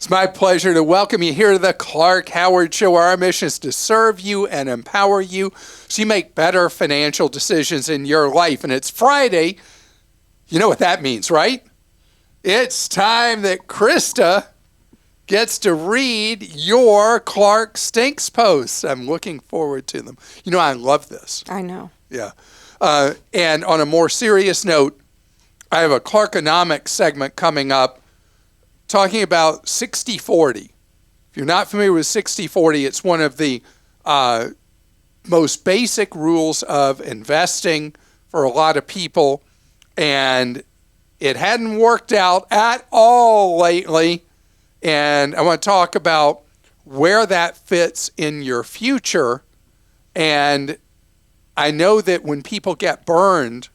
It's my pleasure to welcome you here to the Clark Howard Show. Our mission is to serve you and empower you so you make better financial decisions in your life. And it's Friday. You know what that means, right? It's time that Christa gets to read your Clark Stinks posts. I'm looking forward to them. You know, I love this. I know. Yeah. And on a more serious note, I have a Clark-onomics segment coming up talking about 60-40. If you're not familiar with 60-40, it's one of the most basic rules of investing for a lot of people, and it hadn't worked out at all lately. And I want to talk about where that fits in your future. And I know that when people get burned,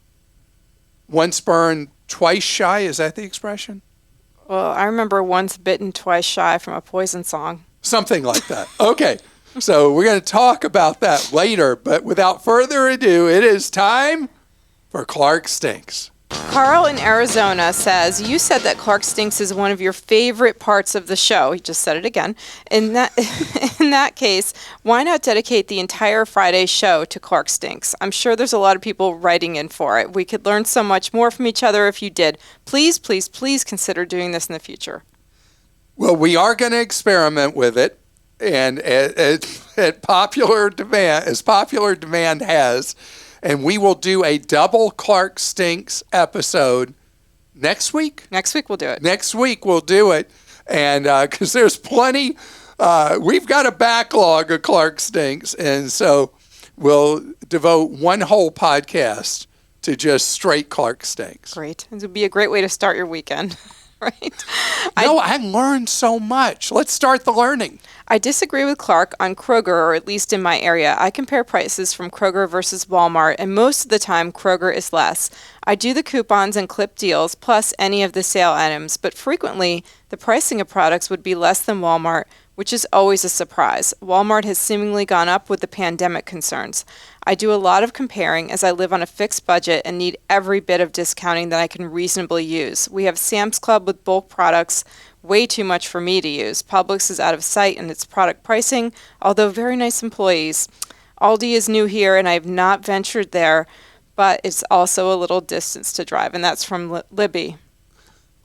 once burned, twice shy, is that the expression? Well, I remember once bitten, twice shy from a Poison song. Something like that. Okay. So we're going to talk about that later. But without further ado, it is time for Clark Stinks. Carl in Arizona says, you said that Clark Stinks is one of your favorite parts of the show. He just said it again. In that case, why not dedicate the entire Friday show to Clark Stinks? I'm sure there's a lot of people writing in for it. We could learn so much more from each other if you did. Please, please, please consider doing this in the future. Well, we are going to experiment with it. And at popular demand, as popular demand has, and we will do a double Clark Stinks episode next week. Next week we'll do it. Next week we'll do it. And because there's plenty, we've got a backlog of Clark Stinks. And so we'll devote one whole podcast to just straight Clark Stinks. Great. It would be a great way to start your weekend. Right? I learned so much. Let's start the learning. I disagree with Clark on Kroger, or at least in my area. I compare prices from Kroger versus Walmart, and most of the time Kroger is less. I do the coupons and clip deals, plus any of the sale items, but frequently the pricing of products would be less than Walmart, which is always a surprise. Walmart has seemingly gone up with the pandemic concerns. I do a lot of comparing as I live on a fixed budget and need every bit of discounting that I can reasonably use. We have Sam's Club with bulk products, way too much for me to use. Publix is out of sight in its product pricing, although very nice employees. Aldi is new here and I have not ventured there, but it's also a little distance to drive, and that's from Libby.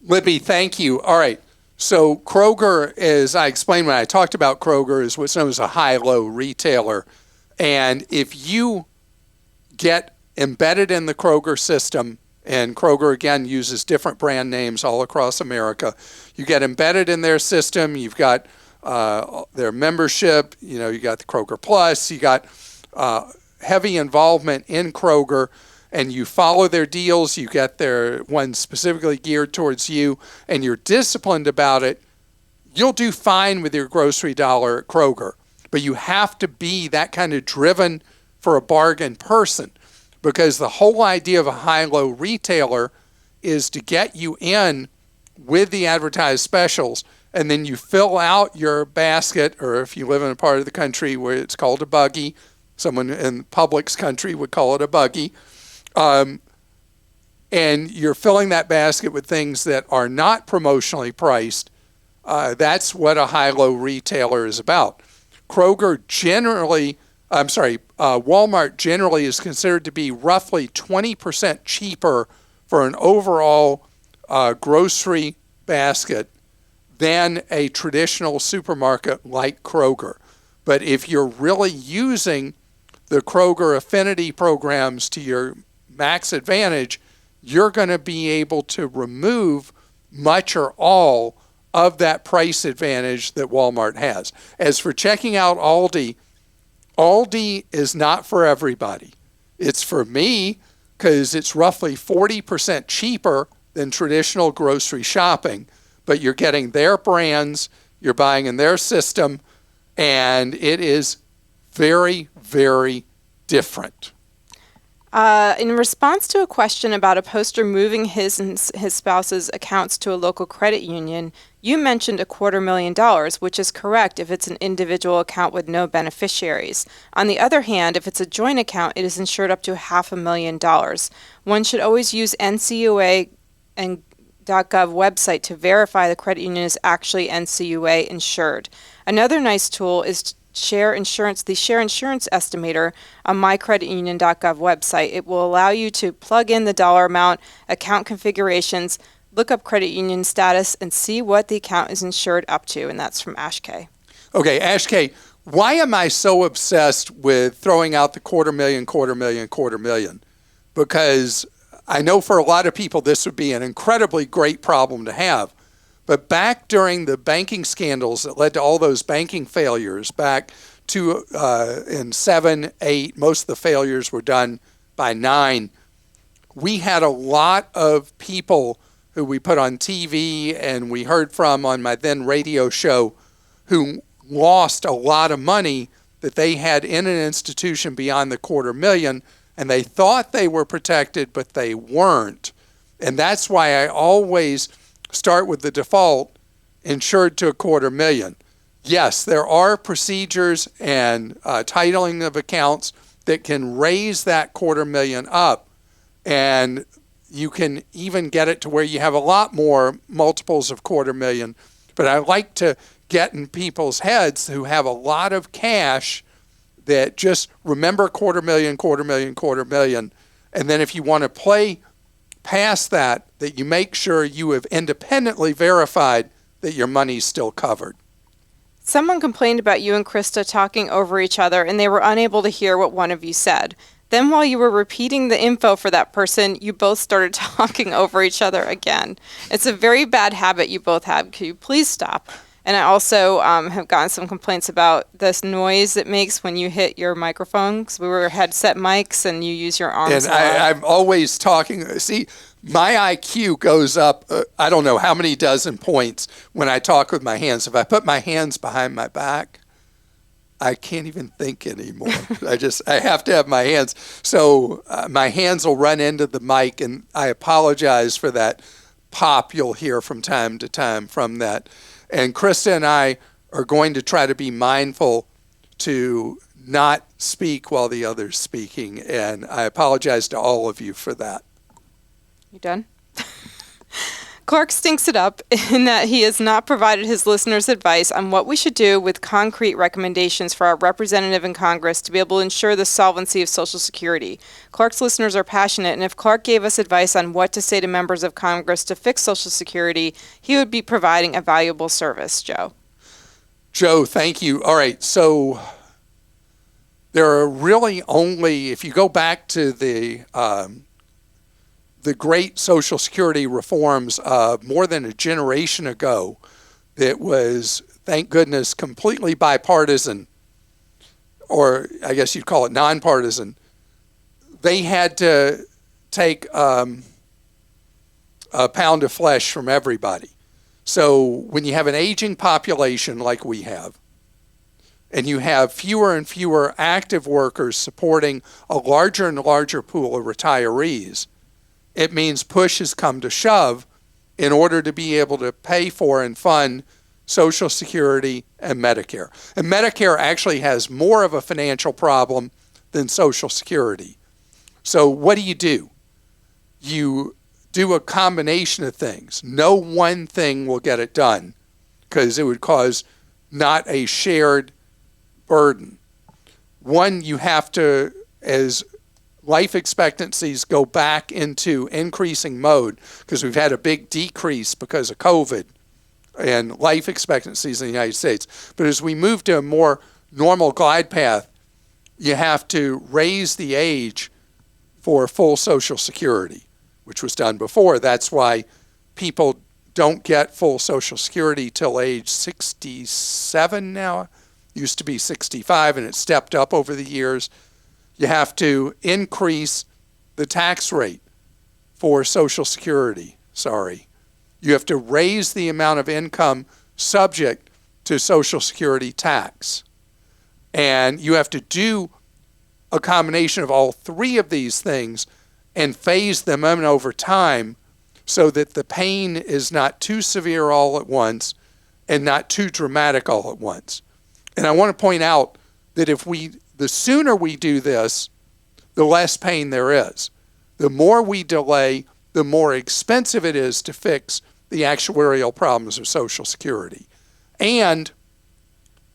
Libby, thank you. All right. So Kroger, as I explained when I talked about Kroger, is what's known as a high-low retailer. And if you get embedded in the Kroger system, and Kroger, again, uses different brand names all across America, you get embedded in their system, you've got their membership, you got the Kroger Plus, you got heavy involvement in Kroger, and you follow their deals, you get their ones specifically geared towards you, and you're disciplined about it, you'll do fine with your grocery dollar at Kroger. But you have to be that kind of driven for a bargain person, because the whole idea of a high-low retailer is to get you in with the advertised specials, and then you fill out your basket, or if you live in a part of the country where it's called a buggy, someone in Publix country would call it a buggy, and you're filling that basket with things that are not promotionally priced. That's what a high-low retailer is about. Walmart generally is considered to be roughly 20% cheaper for an overall grocery basket than a traditional supermarket like Kroger. But if you're really using the Kroger affinity programs to your max advantage, you're going to be able to remove much or all of that price advantage that Walmart has. As for checking out Aldi, Aldi is not for everybody. It's for me because it's roughly 40% cheaper than traditional grocery shopping, but you're getting their brands, you're buying in their system, and it is very, very different. In response to a question about a poster moving his and his spouse's accounts to a local credit union, you mentioned $250,000, which is correct if it's an individual account with no beneficiaries. On the other hand, if it's a joint account, it is insured up to $500,000. One should always use NCUA and website to verify the credit union is actually NCUA insured. Another nice tool is the Share Insurance Estimator on mycreditunion.gov website. It will allow you to plug in the dollar amount, account configurations, look up credit union status, and see what the account is insured up to, and that's from Ash K. Okay, Ash K, why am I so obsessed with throwing out the $250,000? Because I know for a lot of people this would be an incredibly great problem to have. But back during the banking scandals that led to all those banking failures back to in 7, 8, most of the failures were done by 9, we had a lot of people who we put on TV and we heard from on my then radio show who lost a lot of money that they had in an institution beyond the $250,000, and they thought they were protected, but they weren't. And that's why I always start with the default insured to $250,000. Yes, there are procedures and titling of accounts that can raise that $250,000 up, and you can even get it to where you have a lot more multiples of $250,000. But I like to get in people's heads who have a lot of cash that just remember $250,000, and then if you want to play past that you make sure you have independently verified that your money's still covered. Someone complained about you and Christa talking over each other, and they were unable to hear what one of you said. Then while you were repeating the info for that person, you both started talking over each other again. It's a very bad habit you both have. Could you please stop? And I also have gotten some complaints about this noise it makes when you hit your microphone, because we were headset mics and you use your arms. And I'm always talking. See, my IQ goes up, I don't know how many dozen points when I talk with my hands. If I put my hands behind my back, I can't even think anymore. I have to have my hands. So my hands will run into the mic, and I apologize for that pop you'll hear from time to time from that. And Christa and I are going to try to be mindful to not speak while the other's speaking. And I apologize to all of you for that. You done? Clark stinks it up in that he has not provided his listeners advice on what we should do with concrete recommendations for our representative in Congress to be able to ensure the solvency of Social Security. Clark's listeners are passionate, and if Clark gave us advice on what to say to members of Congress to fix Social Security, he would be providing a valuable service. Joe. Joe, thank you. All right, so there are really only, if you go back to the great Social Security reforms more than a generation ago that was, thank goodness, completely bipartisan, or I guess you'd call it nonpartisan. They had to take a pound of flesh from everybody. So when you have an aging population like we have, and you have fewer and fewer active workers supporting a larger and larger pool of retirees, it means push has come to shove in order to be able to pay for and fund Social Security and Medicare. And Medicare actually has more of a financial problem than Social Security. So what do? You do a combination of things. No one thing will get it done because it would cause not a shared burden. One, you have to, as life expectancies go back into increasing mode, because we've had a big decrease because of COVID and life expectancies in the United States. But as we move to a more normal glide path, you have to raise the age for full Social Security, which was done before. That's why people don't get full Social Security till age 67 now. Used to be 65, and it stepped up over the years. You have to increase the tax rate for Social Security. You have to raise the amount of income subject to Social Security tax. And you have to do a combination of all three of these things and phase them in over time so that the pain is not too severe all at once and not too dramatic all at once. And I want to point out that the sooner we do this, the less pain there is. The more we delay, the more expensive it is to fix the actuarial problems of Social Security. And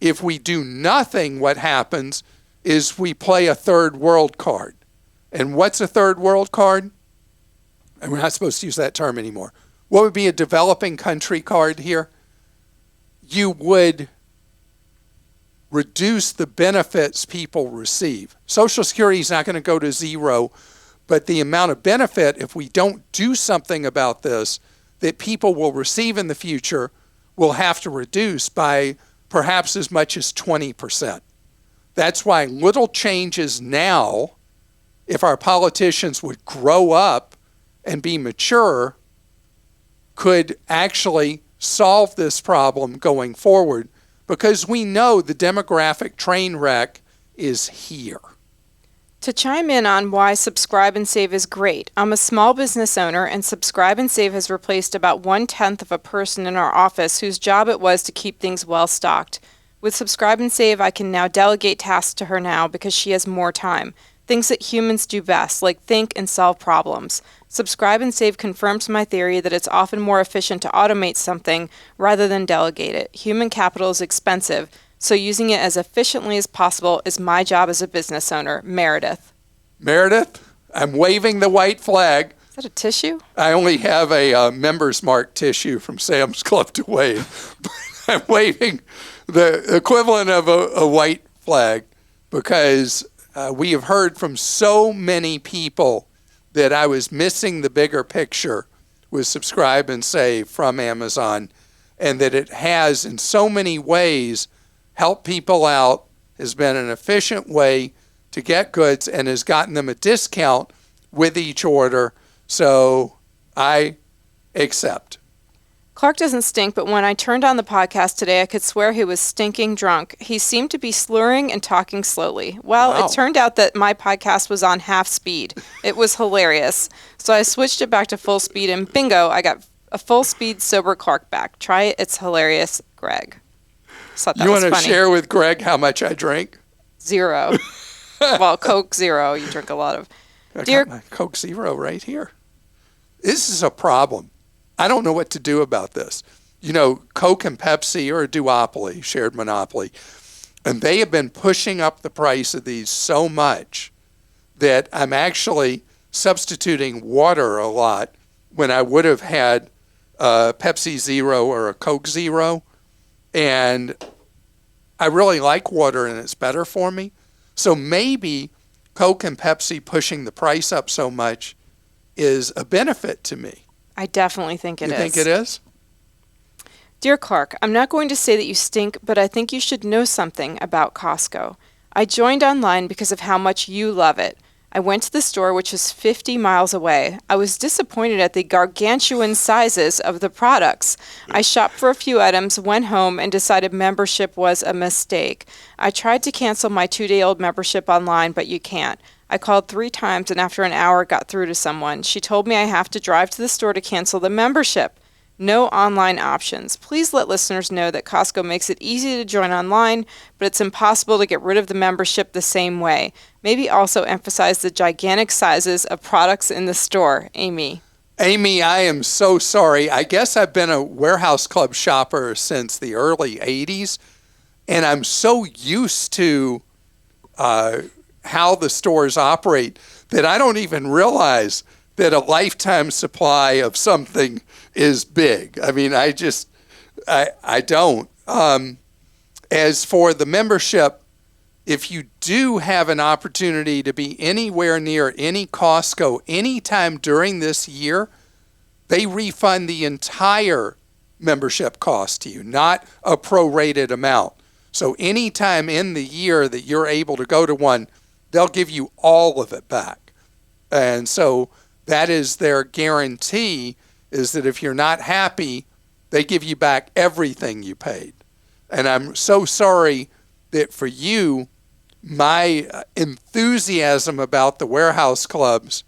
if we do nothing, what happens is we play a third world card. And what's a third world card? And we're not supposed to use that term anymore. What would be a developing country card here? You would reduce the benefits people receive. Social Security is not going to go to zero, but the amount of benefit, if we don't do something about this, that people will receive in the future will have to reduce by perhaps as much as 20%. That's why little changes now, if our politicians would grow up and be mature, could actually solve this problem going forward, because we know the demographic train wreck is here. To chime in on why Subscribe and Save is great, I'm a small business owner, and Subscribe and Save has replaced about 1/10 of a person in our office whose job it was to keep things well stocked. With Subscribe and Save, I can now delegate tasks to her now because she has more time. Things that humans do best, like think and solve problems. Subscribe and Save confirms my theory that it's often more efficient to automate something rather than delegate it. Human capital is expensive, so using it as efficiently as possible is my job as a business owner. Meredith. Meredith, I'm waving the white flag. Is that a tissue? I only have a Members Mark tissue from Sam's Club to wave. I'm waving the equivalent of a white flag because we have heard from so many people that I was missing the bigger picture with Subscribe and Save from Amazon, and that it has in so many ways helped people out, has been an efficient way to get goods, and has gotten them a discount with each order. So I accept. Clark doesn't stink, but when I turned on the podcast today, I could swear he was stinking drunk. He seemed to be slurring and talking slowly. Well, Wow. It turned out that my podcast was on half speed. It was hilarious. So I switched it back to full speed, and bingo, I got a full speed sober Clark back. Try it. It's hilarious, Greg. Just thought that You was want to funny. share with Greg how much I drink? 0. Well, Coke 0. You drink a lot of. I Dear- got my Coke Zero right here. This is a problem. I don't know what to do about this. You know, Coke and Pepsi are a duopoly, shared monopoly, and they have been pushing up the price of these so much that I'm actually substituting water a lot when I would have had a Pepsi Zero or a Coke Zero. And I really like water and it's better for me. So maybe Coke and Pepsi pushing the price up so much is a benefit to me. I definitely think it is. You think it is? Dear Clark, I'm not going to say that you stink, but I think you should know something about Costco. I joined online because of how much you love it. I went to the store, which is 50 miles away. I was disappointed at the gargantuan sizes of the products. I shopped for a few items, went home, and decided membership was a mistake. I tried to cancel my 2-day-old membership online, but you can't. I called 3 times, and after an hour got through to someone. She told me I have to drive to the store to cancel the membership. No online options. Please let listeners know that Costco makes it easy to join online, but it's impossible to get rid of the membership the same way. Maybe also emphasize the gigantic sizes of products in the store. Amy. Amy, I am so sorry. I guess I've been a warehouse club shopper since the early 80s, and I'm so used to how the stores operate that I don't even realize that a lifetime supply of something is big. I mean, I don't. As for the membership, if you do have an opportunity to be anywhere near any Costco anytime during this year, they refund the entire membership cost to you, not a prorated amount. So anytime in the year that you're able to go to one, they'll give you all of it back. And so that is their guarantee, is that if you're not happy, they give you back everything you paid. And I'm so sorry that for you, my enthusiasm about the warehouse clubs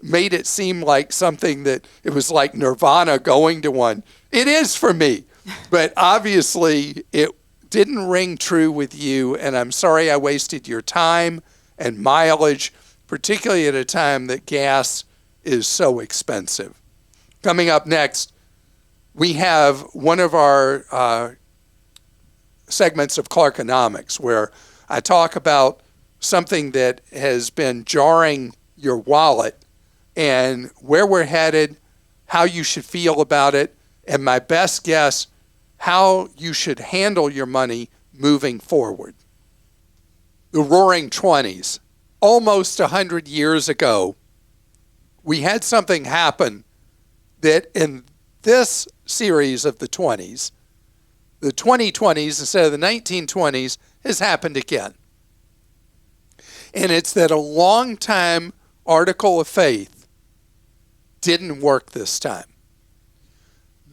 made it seem like something that it was like Nirvana going to one. It is for me, but obviously it didn't ring true with you, and I'm sorry I wasted your time and mileage, particularly at a time that gas is so expensive. Coming up next, we have one of our segments of Clark-onomics where I talk about something that has been jarring your wallet and where we're headed, how you should feel about it, and my best guess, how you should handle your money moving forward. The Roaring 20s, almost 100 years ago, we had something happen that in this series of the 20s, the 2020s instead of the 1920s, has happened again. And it's that a long-time article of faith didn't work this time.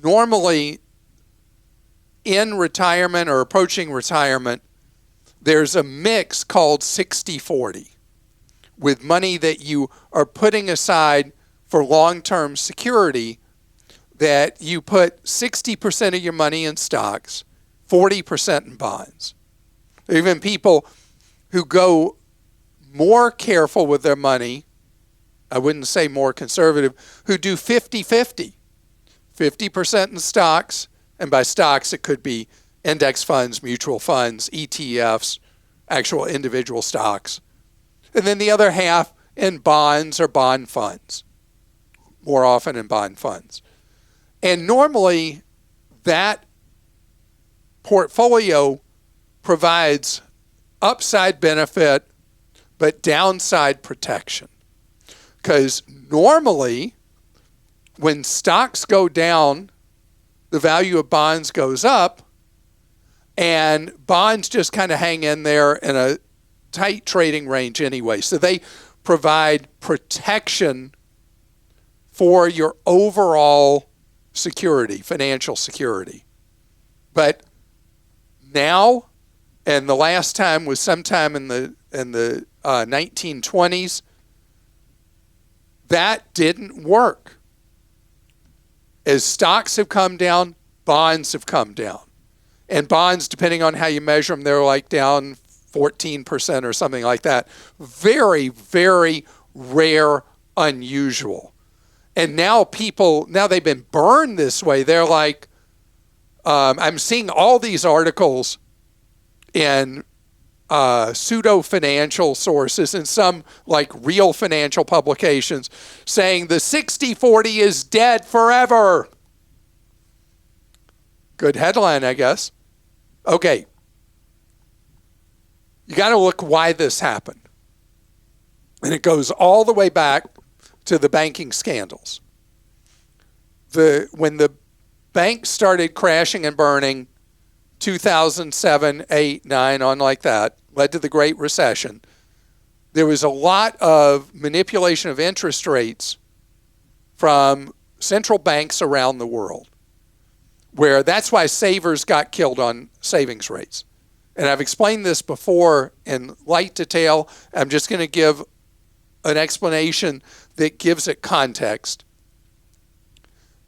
Normally, in retirement or approaching retirement, there's a mix called 60-40 with money that you are putting aside for long-term security, that you put 60% of your money in stocks, 40% in bonds. There are even people who go more careful with their money, I wouldn't say more conservative, who do 50-50. 50% in stocks, and by stocks it could be index funds, mutual funds, ETFs, actual individual stocks. And then the other half in bonds or bond funds, more often in bond funds. And normally that portfolio provides upside benefit but downside protection. Because normally when stocks go down, the value of bonds goes up, and bonds just kind of hang in there in a tight trading range anyway. So they provide protection for your overall security, financial security. But now, and the last time was sometime in the 1920s, that didn't work. As stocks have come down, bonds have come down. And bonds, depending on how you measure them, they're like down 14% or something like that. Very, very rare, unusual. And now they've been burned this way. They're like, I'm seeing all these articles in pseudo-financial sources and some like real financial publications saying the 60-40 is dead forever. Good headline, I guess. Okay. You got to look why this happened. And it goes all the way back to the banking scandals. When the banks started crashing and burning, 2007, 8, 9, on like that, led to the Great Recession. There was a lot of manipulation of interest rates from central banks around the world, where that's why savers got killed on savings rates. And I've explained this before in light detail. I'm just going to give an explanation that gives it context.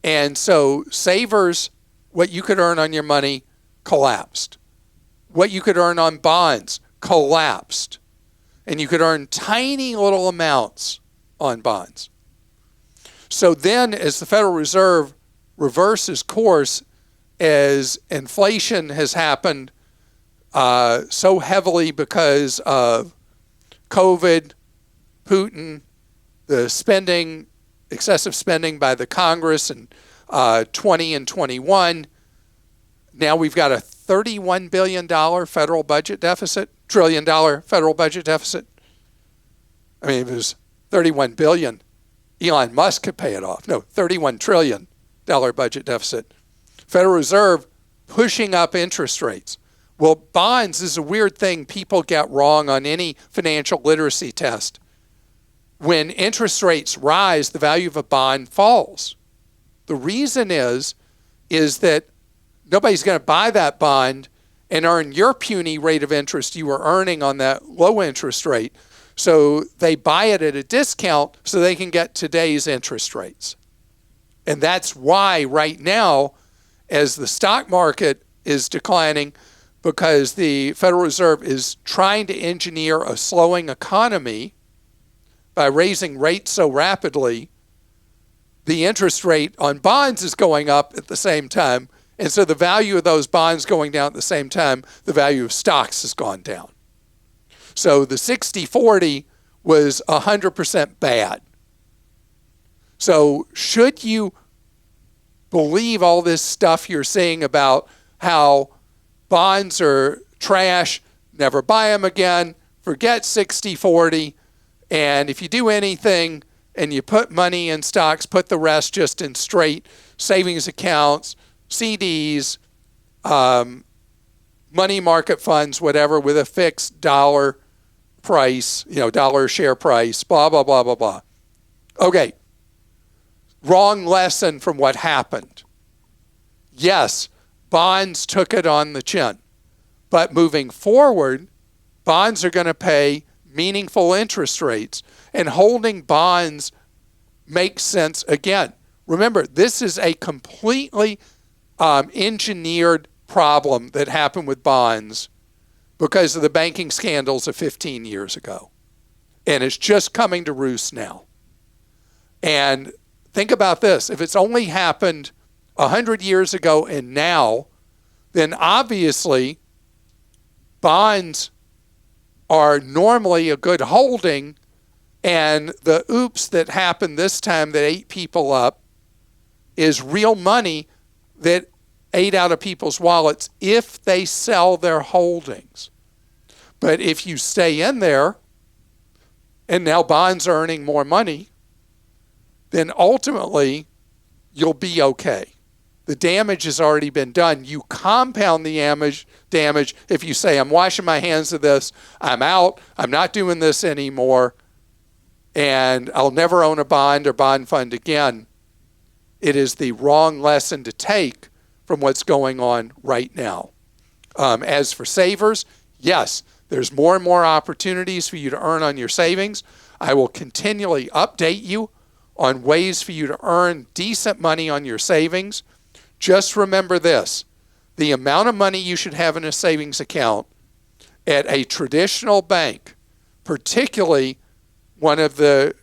And so savers, what you could earn on your money, collapsed. What you could earn on bonds collapsed. And you could earn tiny little amounts on bonds. So then as the Federal Reserve reverses course, as inflation has happened so heavily because of COVID, Putin, the spending, excessive spending by the Congress in 20 and 21, now we've got a $31 billion federal budget deficit, trillion dollar federal budget deficit. I mean, if it was $31 billion, Elon Musk could pay it off. No, $31 trillion budget deficit. Federal Reserve pushing up interest rates. Well, bonds is a weird thing people get wrong on any financial literacy test. When interest rates rise, the value of a bond falls. The reason is that nobody's going to buy that bond and earn your puny rate of interest you were earning on that low interest rate. So they buy it at a discount so they can get today's interest rates. And that's why right now, as the stock market is declining, because the Federal Reserve is trying to engineer a slowing economy by raising rates so rapidly, the interest rate on bonds is going up at the same time. And so the value of those bonds going down at the same time, the value of stocks has gone down. So the 60-40 was 100% bad. So should you believe all this stuff you're seeing about how bonds are trash, never buy them again, forget 60-40, and if you do anything and you put money in stocks, put the rest just in straight savings accounts, CDs, money market funds, whatever, with a fixed dollar price, dollar share price, blah, blah, blah, blah, blah. Okay. Wrong lesson from what happened. Yes, bonds took it on the chin. But moving forward, bonds are going to pay meaningful interest rates. And holding bonds makes sense again. Remember, this is a completely engineered problem that happened with bonds because of the banking scandals of 15 years ago. And it's just coming to roost now. And think about this. If it's only happened 100 years ago and now, then obviously bonds are normally a good holding, and the oops that happened this time that ate people up is real money that ate out of people's wallets if they sell their holdings. But if you stay in there, and now bonds are earning more money, then ultimately you'll be okay. The damage has already been done. You compound the damage if you say, I'm washing my hands of this, I'm out, I'm not doing this anymore, and I'll never own a bond or bond fund again. It is the wrong lesson to take from what's going on right now. As for savers, yes, there's more and more opportunities for you to earn on your savings. I will continually update you on ways for you to earn decent money on your savings. Just remember this, the amount of money you should have in a savings account at a traditional bank, particularly one of the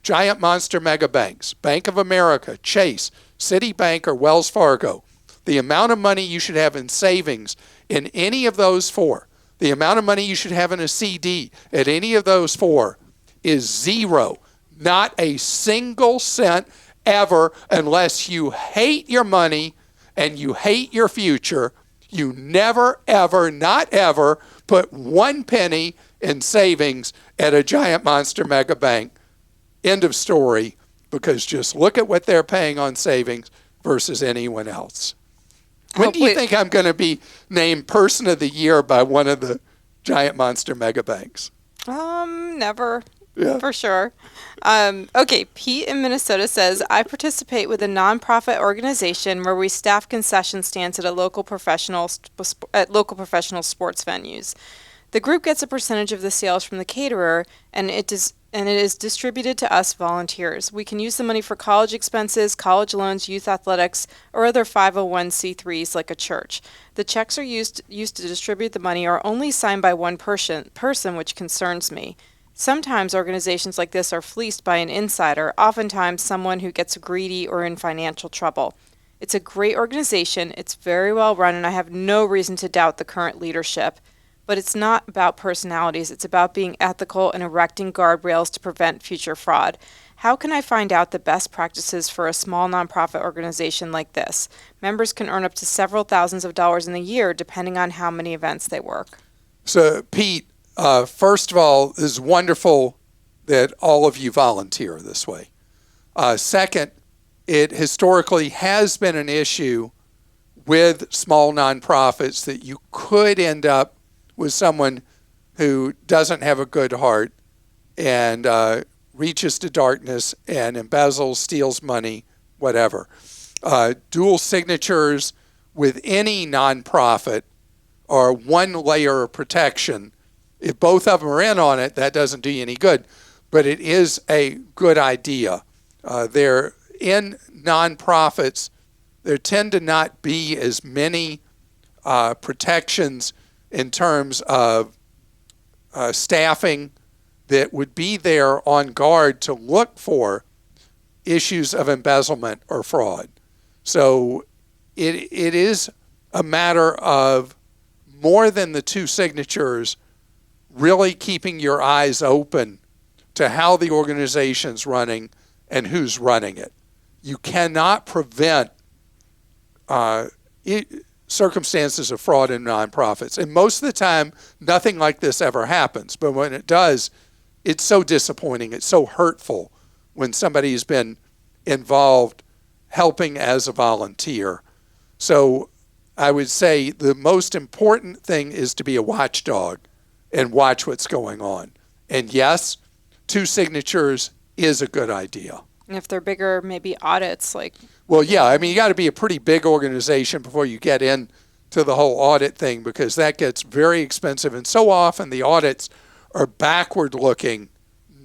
giant monster mega banks, Bank of America, Chase, Citibank, or Wells Fargo, the amount of money you should have in savings in any of those four, the amount of money you should have in a CD at any of those four is zero. Not a single cent ever, unless you hate your money and you hate your future. You never, ever, not ever put 1 penny in savings at a giant monster mega bank. End of story, because just look at what they're paying on savings versus anyone else. When do you think I'm going to be named Person of the Year by one of the giant monster mega banks? Never. Yeah. For sure. Okay, Pete in Minnesota says, I participate with a nonprofit organization where we staff concession stands at local professional sports venues. The group gets a percentage of the sales from the caterer, and it is distributed to us volunteers. We can use the money for college expenses, college loans, youth athletics, or other 501c3s like a church. The checks are used to distribute the money are only signed by one person, which concerns me. Sometimes organizations like this are fleeced by an insider, oftentimes someone who gets greedy or in financial trouble. It's a great organization, it's very well run, and I have no reason to doubt the current leadership. But it's not about personalities, it's about being ethical and erecting guardrails to prevent future fraud. How can I find out the best practices for a small nonprofit organization like this? Members can earn up to several thousands of dollars in a year depending on how many events they work. So, Pete, first of all, it's wonderful that all of you volunteer this way. Second, it historically has been an issue with small nonprofits that you could end up with someone who doesn't have a good heart and reaches to darkness and embezzles, steals money, whatever. Dual signatures with any nonprofit are one layer of protection. If both of them are in on it, that doesn't do you any good. But it is a good idea. There in nonprofits, there tend to not be as many protections in terms of staffing that would be there on guard to look for issues of embezzlement or fraud. So it is a matter of more than the two signatures, really keeping your eyes open to how the organization's running and who's running it. You cannot prevent circumstances of fraud in nonprofits. And most of the time, nothing like this ever happens. But when it does, it's so disappointing. It's so hurtful when somebody's been involved helping as a volunteer. So I would say the most important thing is to be a watchdog and watch what's going on. And yes, two signatures is a good idea. And if they're bigger, maybe audits like. Well, yeah, I mean, you got to be a pretty big organization before you get into the whole audit thing, because that gets very expensive. And so often the audits are backward looking,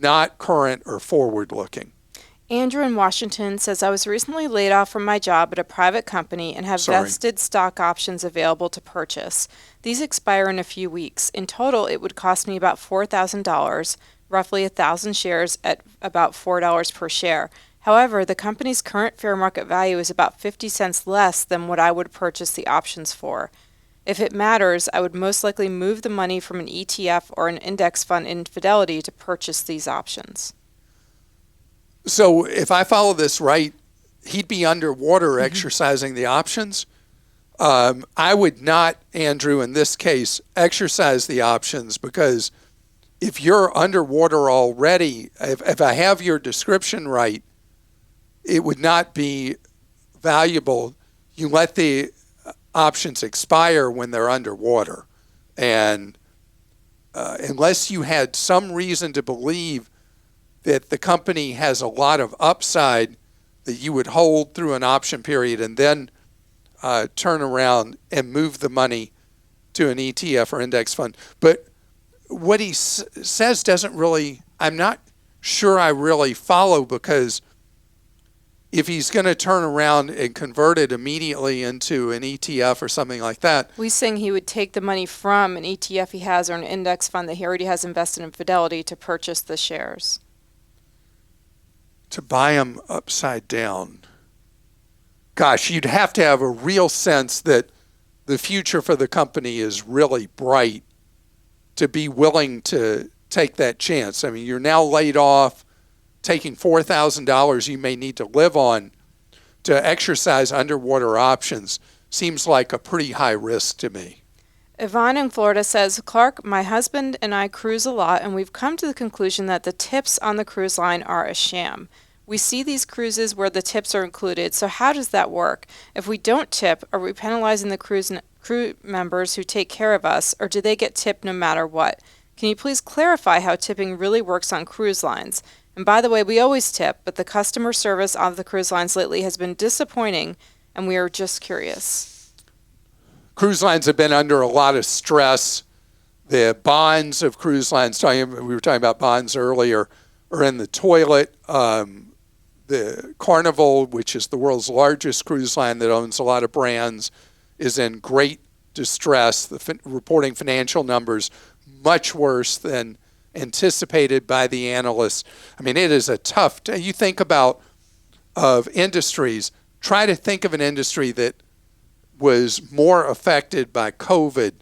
not current or forward looking. Andrew in Washington says, I was recently laid off from my job at a private company and have vested stock options available to purchase. These expire in a few weeks. In total, it would cost me about $4,000, roughly 1,000 shares at about $4 per share. However, the company's current fair market value is about 50 cents less than what I would purchase the options for. If it matters, I would most likely move the money from an ETF or an index fund in Fidelity to purchase these options. So if I follow this right, he'd be underwater exercising the options. I would not, Andrew, in this case, exercise the options, because if you're underwater already, if I have your description right, it would not be valuable. You let the options expire when they're underwater. And unless you had some reason to believe that the company has a lot of upside that you would hold through an option period and then turn around and move the money to an ETF or index fund. But what he says doesn't really, I'm not sure I really follow, because if he's going to turn around and convert it immediately into an ETF or something like that. He's saying he would take the money from an ETF he has or an index fund that he already has invested in Fidelity to purchase the shares. To buy them upside down. Gosh, you'd have to have a real sense that the future for the company is really bright to be willing to take that chance. I mean, you're now laid off, taking $4,000 you may need to live on to exercise underwater options seems like a pretty high risk to me. Yvonne in Florida says, Clark, my husband and I cruise a lot, and we've come to the conclusion that the tips on the cruise line are a sham. We see these cruises where the tips are included, so how does that work? If we don't tip, are we penalizing the crew members who take care of us, or do they get tipped no matter what? Can you please clarify how tipping really works on cruise lines? And by the way, we always tip, but the customer service on the cruise lines lately has been disappointing, and we are just curious. Cruise lines have been under a lot of stress. The bonds of cruise lines, we were talking about bonds earlier, are in the toilet. The Carnival, which is the world's largest cruise line that owns a lot of brands, is in great distress. Reporting financial numbers much worse than anticipated by the analysts. I mean, it is a tough, you think about of industries, try to think of an industry that was more affected by COVID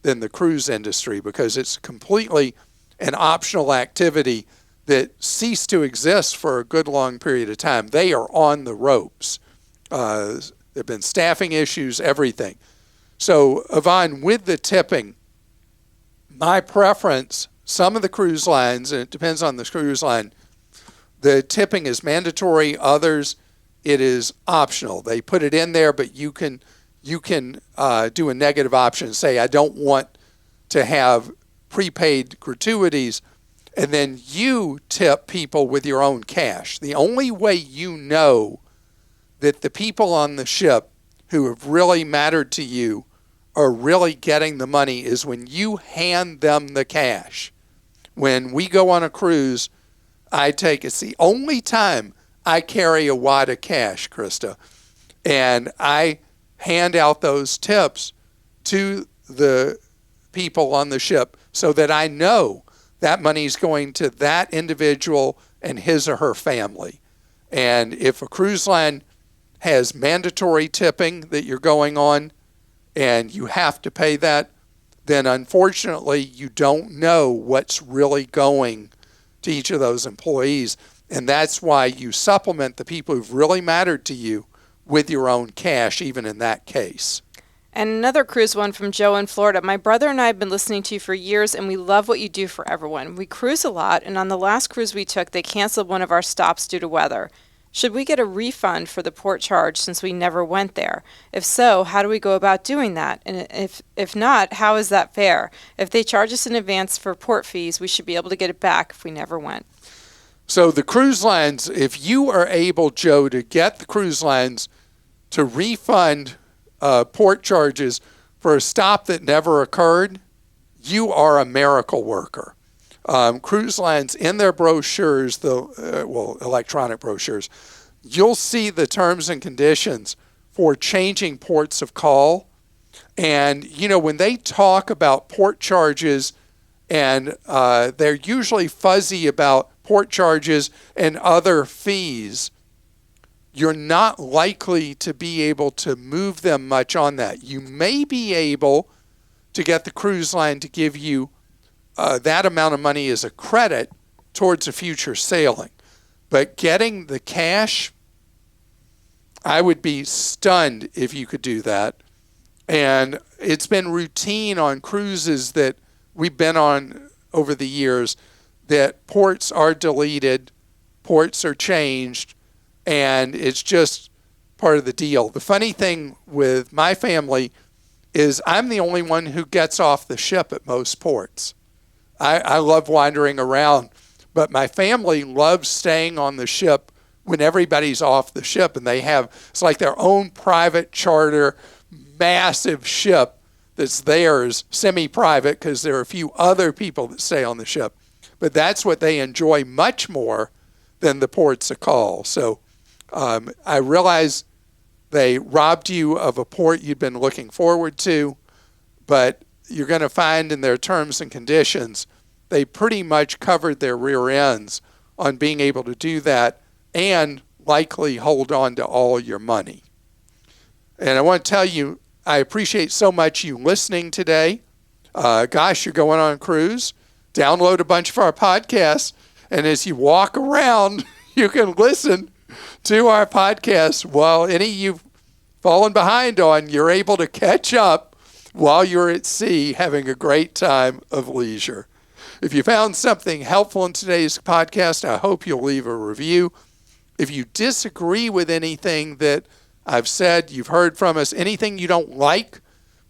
than the cruise industry, because it's completely an optional activity that ceased to exist for a good long period of time. They are on the ropes. There have been staffing issues, everything. So, Yvonne, with the tipping, my preference, some of the cruise lines, and it depends on the cruise line, the tipping is mandatory. Others, it is optional. They put it in there, but you can do a negative option and say, I don't want to have prepaid gratuities, and then you tip people with your own cash. The only way you know that the people on the ship who have really mattered to you are really getting the money is when you hand them the cash. When we go on a cruise, it's the only time I carry a wad of cash, Christa, and I hand out those tips to the people on the ship so that I know that money's going to that individual and his or her family. And if a cruise line has mandatory tipping that you're going on and you have to pay that, then unfortunately you don't know what's really going to each of those employees. And that's why you supplement the people who've really mattered to you with your own cash, even in that case. And another cruise one from Joe in Florida. My brother and I have been listening to you for years, and we love what you do for everyone. We cruise a lot, and on the last cruise we took, they canceled one of our stops due to weather. Should we get a refund for the port charge since we never went there? If so, how do we go about doing that? And if not, how is that fair? If they charge us in advance for port fees, we should be able to get it back if we never went. So the cruise lines, if you are able, Joe, to get the cruise lines to refund port charges for a stop that never occurred, you are a miracle worker. Cruise lines, in their brochures, electronic brochures, you'll see the terms and conditions for changing ports of call. And, when they talk about port charges, and they're usually fuzzy about port charges and other fees, you're not likely to be able to move them much on that. You may be able to get the cruise line to give you that amount of money as a credit towards a future sailing. But getting the cash, I would be stunned if you could do that. And it's been routine on cruises that we've been on over the years that ports are deleted, ports are changed, and it's just part of the deal. The funny thing with my family is I'm the only one who gets off the ship at most ports. I love wandering around, but my family loves staying on the ship when everybody's off the ship, and it's like their own private charter, massive ship that's theirs, semi-private, because there are a few other people that stay on the ship. But that's what they enjoy much more than the ports of call. So I realize they robbed you of a port you'd been looking forward to, but you're going to find in their terms and conditions, they pretty much covered their rear ends on being able to do that and likely hold on to all your money. And I want to tell you, I appreciate so much you listening today. Gosh, you're going on a cruise. Download a bunch of our podcasts, and as you walk around, you can listen to our podcasts while any you've fallen behind on, you're able to catch up while you're at sea having a great time of leisure. If you found something helpful in today's podcast, I hope you'll leave a review. If you disagree with anything that I've said, you've heard from us, anything you don't like,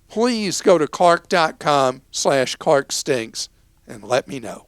please go to clark.com/ClarkStinks and let me know.